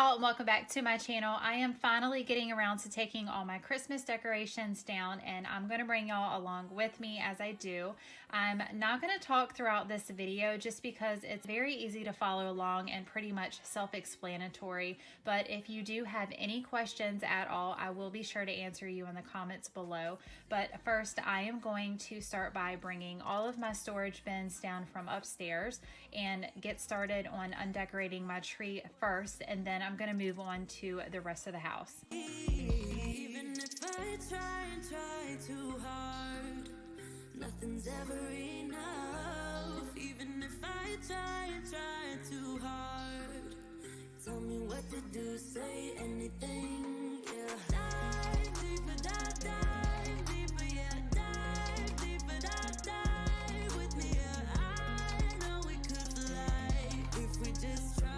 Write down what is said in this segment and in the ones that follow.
y'all, and welcome back to my channel. I am finally getting around to taking all my Christmas decorations down, and I'm going to bring y'all along with me as I do. I'm not going to talk throughout this video just because it's very easy to follow along and pretty much self-explanatory, but if you do have any questions at all, I will be sure to answer you in the comments below. But first, I am going to start by bringing all of my storage bins down from upstairs and get started on undecorating my tree first, and then I'm going to move on to the rest of the house. Even if I try and try too hard, nothing's ever enough. Even if I try and try too hard, tell me what to do, say anything, yeah. Dive deeper, dive deeper, yeah. Dive deeper, dive with me, yeah. I know we could fly if we just try.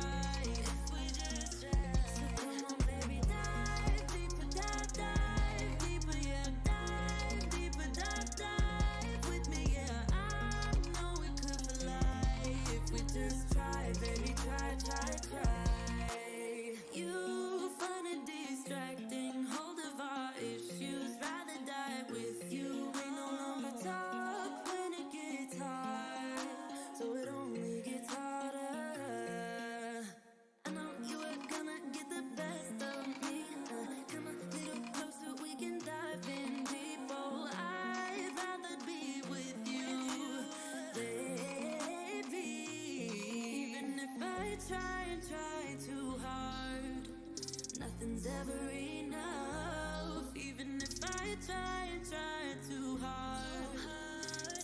Nothing's ever enough. Even if I try and try too hard,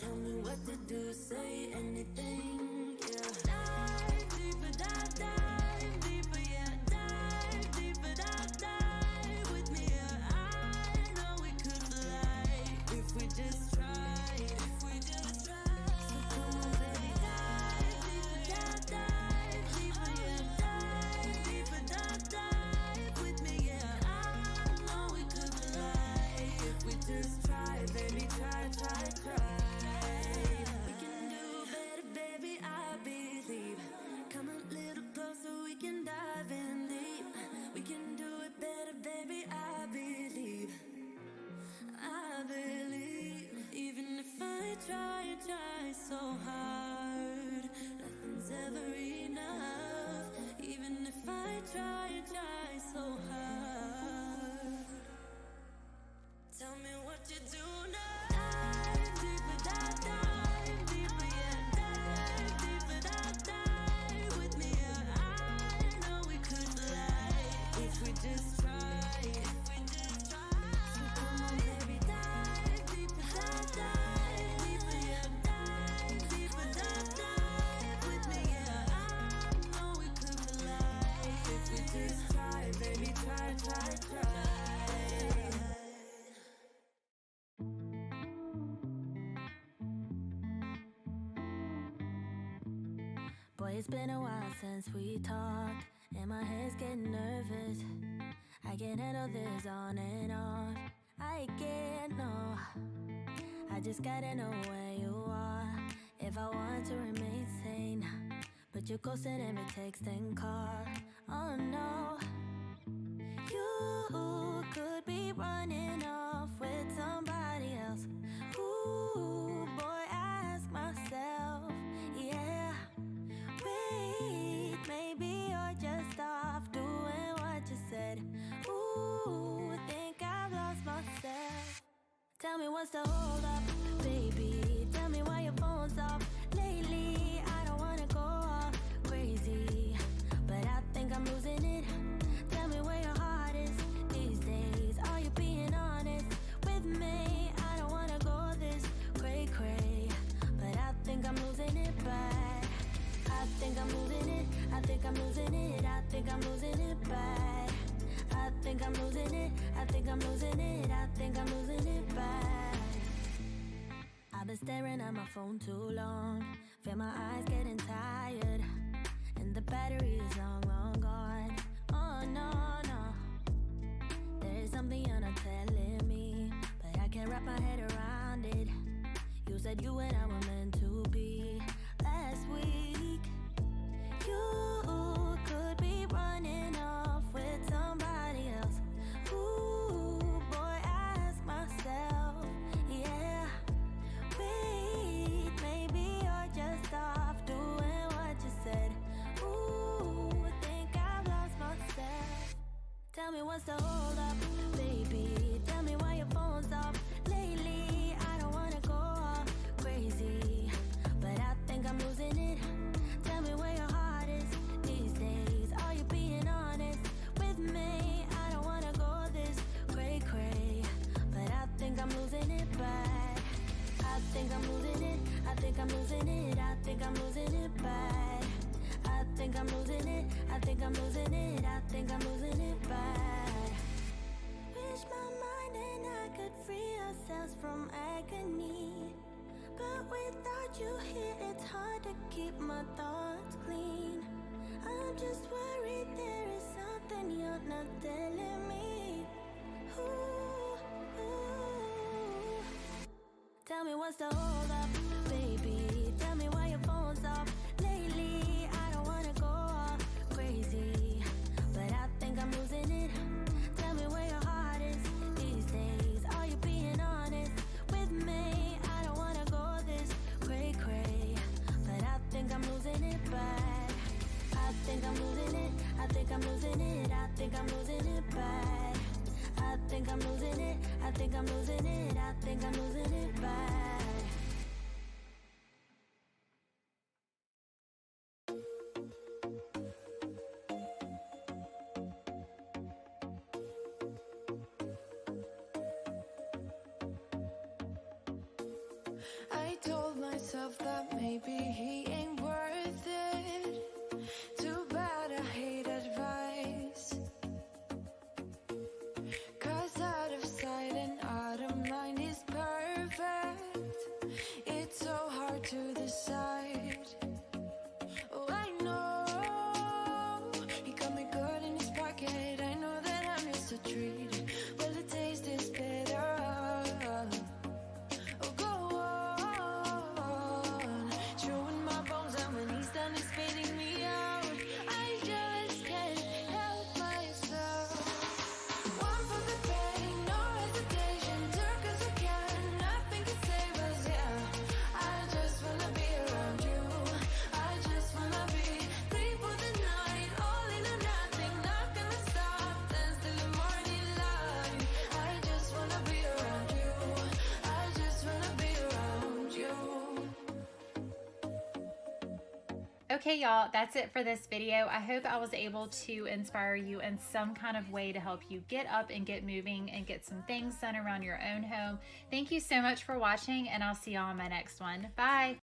tell me what to do, say anything, yeah. Dive deeper, dive deeper, yeah. Dive deeper, dive with me, yeah. I know we could fly if we just try, if we just try. So come on, baby, dive deeper, dive deeper, yeah. Dive deeper, dive with me, yeah. I know we could fly if we just try, baby, try, try, try. We can do better, baby, I believe. Come a little closer, we can dive in deep. We can do it better, baby, I believe. I believe. Even if I try and try so hard, nothing's ever enough. Even if I try and try so hard, tell me what you do now. Dive deeper, dive deeper, yeah. Dive deeper, dive with me, yeah. I know we could fly if we just try, if we just try. So come on, baby, dive deeper, dive deeper, yeah. Dive deeper, dive with me, yeah. I know we could fly if we just try, baby, try, try, try. Boy, it's been a while since we talked, and my head's getting nervous. I can't handle this on and off. I can't, no. I just gotta know where you are if I want to remain sane. But you're ghosting every text and call. Oh no, you could be running off with somebody else. Ooh, boy, I ask myself, yeah. Wait, maybe you're just off doing what you said. Ooh, think I've lost myself. Tell me what's the hold up, baby. Tell me why your phone's off lately. I don't wanna go all crazy, but I think I'm losing it. Tell me where your heart is these days. Are you being honest with me? I don't wanna go this cray-cray, but I think I'm losing it bad. I think I'm losing it. I think I'm losing it. I think I'm losing it bad. I think I'm losing it. I think I'm losing it. I think I'm losing it bad. I've been staring at my phone too long. Feel my eyes getting tired, and the battery is long, long gone. Oh no, no. There is something you're not telling me, but I can't wrap my head around it. You said you and I were meant to be last week. You could be running off what's the hold up, baby. Tell me why your phone's off lately. I don't wanna go all crazy, but I think I'm losing it. Tell me where your heart is these days. Are you being honest with me? I don't wanna go this cray cray, but I think I'm losing it bad. I think I'm losing it. I think I'm losing it. I think I'm losing it bad. I think I'm losing it. I think I'm losing it. I think I'm losing it bad. Wish my mind and I could free ourselves from agony, but without you here, it's hard to keep my thoughts clean. I'm just worried there is something you're not telling me. Ooh, ooh. Tell me what's the hold up, baby. Tell me why your phone's off lately. I don't wanna go all crazy, but I think I'm losing it. Tell me where your heart is these days. Are you being honest with me? I don't wanna go this cray cray, but I think I'm losing it bad. I think I'm losing it. I think I'm losing it. I think I'm losing it bad. I think I'm losing it. I think I'm losing it. I think I'm losing it bad. I told myself that maybe he ain't worth it. Too bad I hate advice, 'cause out of sight and out of mind is perfect. It's so hard to decide. Oh, I know he got me good in his pocket. I know that I'm just a treat. Well, the taste is bitter. Oh, go on, chewing my bones, and when he's done, he's spitting me out. I just can't help myself. One for the pain, no hesitation, took as I can. Nothing can save us, yeah. I just wanna be around you. I just wanna be free for the night, all in or nothing, not gonna stop, dance till the morning light. I just wanna be around you. I just wanna be around you. Okay, y'all, that's it for this video. I hope I was able to inspire you in some kind of way to help you get up and get moving and get some things done around your own home. Thank you so much for watching, and I'll see y'all on my next one. Bye.